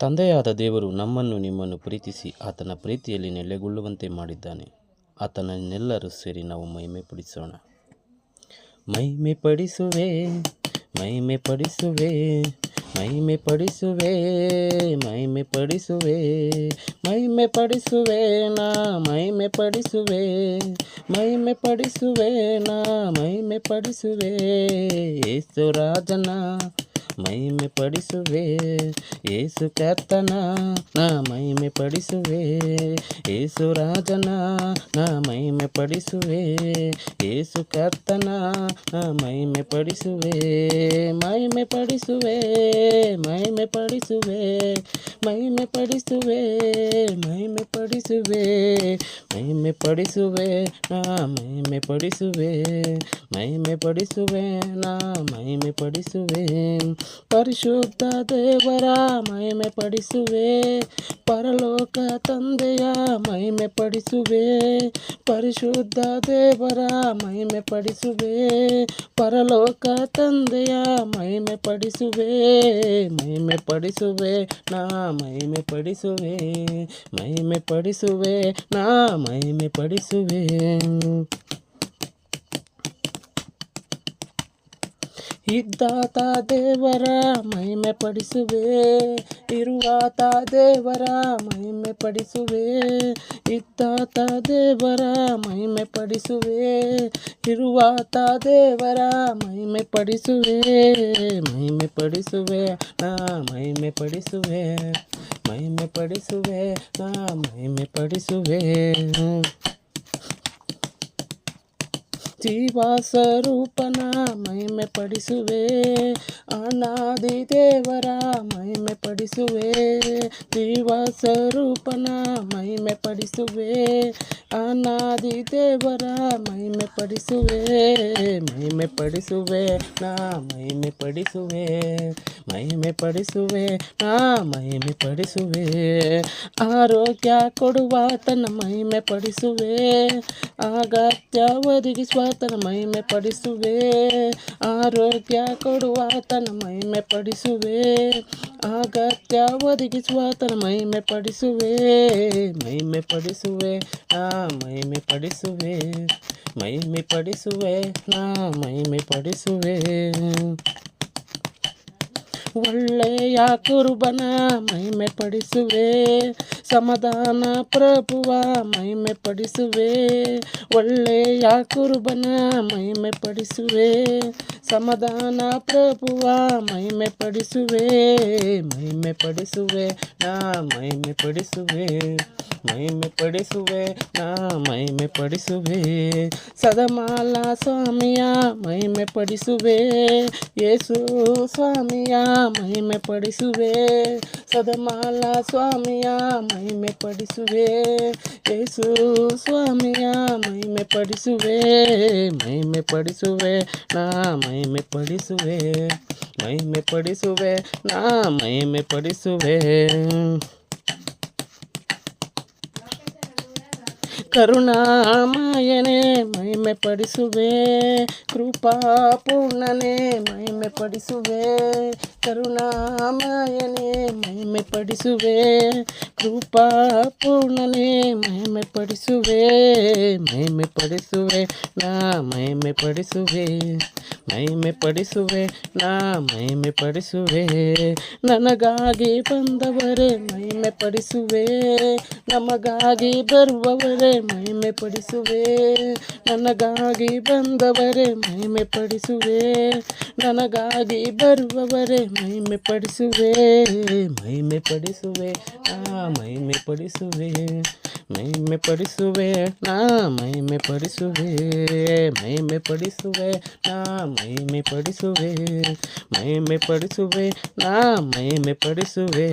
ತಂದೆಯಾದ ದೇವರು ನಮ್ಮನ್ನು ನಿಮ್ಮನ್ನು ಪ್ರೀತಿಸಿ ಆತನ ಪ್ರೀತಿಯಲ್ಲಿ ನೆಲೆಗೊಳ್ಳುವಂತೆ ಮಾಡಿದ್ದಾನೆ. ಆತನನ್ನೆಲ್ಲರೂ ಸೇರಿ ನಾವು ಮಹಿಮೆ ಪಡಿಸೋಣ. ಮಹಿಮೆ ಪಡಿಸುವೆ, ಮಹಿಮೆ ಪಡಿಸುವೆ, ಮಹಿಮೆ ಪಡಿಸುವೆ, ಮಹಿಮೆ ಪಡಿಸುವೆ, ಮಹಿಮೆ ಪಡಿಸುವೆ, ನಾ ಮಹಿಮೆ ಪಡಿಸುವೆ, ಮಹಿಮೆ ಪಡಿಸುವೆ, ನಾ ಮಹಿಮೆ ಪಡಿಸುವೆ, ಯೇಸು ರಾಜನ ಮಹಿಮೆ ಪಡಿಸುವೆ, ಯೇಸು ಕರ್ತನ ನಾ ಮಹಿಮೆ ಪಡಿಸುವೆ, ಯೇಸು ರಾಜನ ನಾ ಮಹಿಮೆ ಪಡಿಸುವೆ, ಯೇಸು ಕರ್ತನ ನಾ ಮಹಿಮೆ ಪಡಿಸುವೆ, ಮಹಿಮೆ ಪಡಿಸುವೆ, ಮಹಿಮೆ ಪಡಿಸುವೆ, ಮಹಿಮೆ ಪಡಿಸುವೆ, ಮಹಿಮೆ ಪಡಿಸುವೆ, ಮಹಿಮೆ ಪಡಿಸುವೆ, ನಾ ಮಹಿಮೆ ಪಡಿಸುವೆ, ಮಹಿಮೆ ಪಡಿಸುವೆ, ನಾ ಮಹಿಮೆ ಪಡಿಸುವೆ, ಪರಿಶುದ್ಧ ದೇವರ ಮಹಿಮೆ ಪಡಿಸುವೆ, ಪರಲೋಕ ತಂದೆಯ ಮಹಿಮೆ ಪಡಿಸುವೆ, ಪರಿಶುದ್ಧ ದೇವರ ಮಹಿಮೆ ಪಡಿಸುವೆ, ಪರಲೋಕ ತಂದೆಯ ಮಹಿಮೆ ಪಡಿಸುವೆ, ಮಹಿಮೆ ಪಡಿಸುವೆ, ನಾ ಮಹಿಮೆ ಪಡಿಸುವೆ, ಮಹಿಮೆ ಪಡಿಸುವೆ, ನಾ ಮಹಿಮೆ ಪಡಿಸುವೆ. ಇದ್ದಾತ ದೇವರ ಮಹಿಮೆ ಪಡಿಸುವೆ, ಇರುವಾತ ದೇವರ ಮಹಿಮೆ ಪಡಿಸುವೆ, ಇದ್ದಾತ ದೇವರ ಮಹಿಮೆ ಪಡಿಸುವೆ, ಇರುವಾತ ದೇವರ ಮಹಿಮೆ ಪಡಿಸುವೆ, ಮಹಿಮೆ ಪಡಿಸುವೆ, ನಾ ಮಹಿಮೆ ಪಡಿಸುವೆ, ಮಹಿಮೆ ಪಡಿಸುವೆ, ನಾ ಮಹಿಮೆ ಪಡಿಸುವೆ. ಜೀವ ಸ್ವರೂಪನ ಮಹಿಮೆ ಪಡಿಸುವೆ, ಅನಾದಿ ದೇವರ ಮಹಿಮೆ ಪಡಿಸುವೆ, ಜೀವ ಸ್ವರೂಪನ ಮಹಿಮೆ ಪಡಿಸುವೆ, ಅನಾದಿ ದೇವರ ಮಹಿಮೆ ಪಡಿಸುವೆ, ಮಹಿಮೆ ಪಡಿಸುವೆ, ನಾ ಮಹಿಮೆ ಪಡಿಸುವೆ, ಮಹಿಮೆ ಪಡಿಸುವೆ, ನಾ ಮಹಿಮೆ ಪಡಿಸುವೆ, ಆರೋಗ್ಯ ಕೊಡುವಾತನ ಮಹಿಮೆ ಪಡಿಸುವೆ, ಅಗತ್ಯ ಒದಗಿಸುವ ಆತನ ಮಹಿಮೆ ಪಡಿಸುವೆ, ಆರೋಗ್ಯ ಕೊಡುವಾತನ ಮಹಿಮೆ ಪಡಿಸುವೆ, ಅಗತ್ಯ ಒದಗಿಸುವ ಆತನ ಮಹಿಮೆ ಪಡಿಸುವೆ, ಮಹಿಮೆ ಪಡಿಸುವೆ, ನಾ ಮಹಿಮೆ ಪಡಿಸುವೆ, ಮಹಿಮೆ ಪಡಿಸುವೆ, ನಾ ಮಹಿಮೆ ಪಡಿಸುವೆ. ಒಳ್ಳೆಯ ಕುರುಬನ ಮಹಿಮೆ ಪಡಿಸುವೆ, ಸಮಾಧಾನ ಪ್ರಭುವ ಮಹಿಮೆ ಪಡಿಸುವೆ, ಒಳ್ಳೆಯ ಕುರುಬನ ಮಹಿಮೆ ಪಡಿಸುವೆ, ಸಮಾಧಾನ ಪ್ರಭುವ ಮಹಿಮೆ ಪಡಿಸುವೆ, ಮಹಿಮೆ ಪಡಿಸುವೆ, ನಾ ಮಹಿಮೆ ಪಡಿಸುವೆ, ಮಹಿಮೆ ಪಡಿಸುವೆ, ನಾ ಮಹಿಮೆ ಪಡಿಸುವೆ, ಸದಮಾಲ ಸ್ವಾಮಿಯ ಮಹಿಮೆ ಪಡಿಸುವೆ, ಯೇಸು ಸ್ವಾಮಿಯ ಮಹಿಮೆ ಪಡಿಸುವೆ, ಸದಮಾಲ ಸ್ವಾಮಿಯ ಮಹಿಮೆ ಪಡಿಸುವೆ, ಯೇಸು ಸ್ವಾಮಿಯ ಮಹಿಮೆ ಪಡಿಸುವೆ, ಮಹಿಮೆ ಪಡಿಸುವೆ, ನಾ ಮಹಿಮೆ ಪಡಿಸುವೆ, ಮಹಿಮೆ ಪಡಿಸುವೆ, ನಾ ಮಹಿಮೆ ಪಡಿಸುವೆ. ಕರುಣಾಮಯನೇ ಮಹಿಮೆ ಪಡಿಸುವೆ, ಕೃಪಾ ಪೂರ್ಣನೇ ಮಹಿಮೆ ಪಡಿಸುವೆ, ಕರುಣಾಮಯನೇ ಮಹಿಮೆ ಪಡಿಸುವೆ, ಕೃಪಾ ಪೂರ್ಣನೇ ಮಹಿಮೆ ಪಡಿಸುವೆ, ಮಹಿಮೆ ಪಡಿಸುವೆ, ನಾ ಮಹಿಮೆ ಪಡಿಸುವೆ, ಮಹಿಮೆ ಪಡಿಸುವೆ, ನಾ ಮಹಿಮೆ ಪಡಿಸುವೆ, ನನಗಾಗಿ ಬಂದವರೇ ಮಹಿಮೆ ಪಡಿಸುವೆ, ನಮಗಾಗಿ ಬರುವವರೇ ಮಹಿಮೆ ಪಡಿಸುವೆ, ನನಗಾಗಿ ಬಂದವರೇ ಮಹಿಮೆ ಪಡಿಸುವೆ, ನನಗಾಗಿ ಬರುವವರೇ ಮಹಿಮೆ ಪಡಿಸುವೆ, ಮಹಿಮೆ ಪಡಿಸುವೆ, ನಾ ಮಹಿಮೆ ಪಡಿಸುವೆ, ಮಹಿಮೆ ಪಡಿಸುವೆ, ನಾ ಮಹಿಮೆ ಪಡಿಸುವೆ, ಮಹಿಮೆ ಪಡಿಸುವೆ, ನಾ ಮಹಿಮೆ ಪಡಿಸುವೆ, ಮಹಿಮೆ ಪಡಿಸುವೆ, ನಾ ಮಹಿಮೆ ಪಡಿಸುವೆ.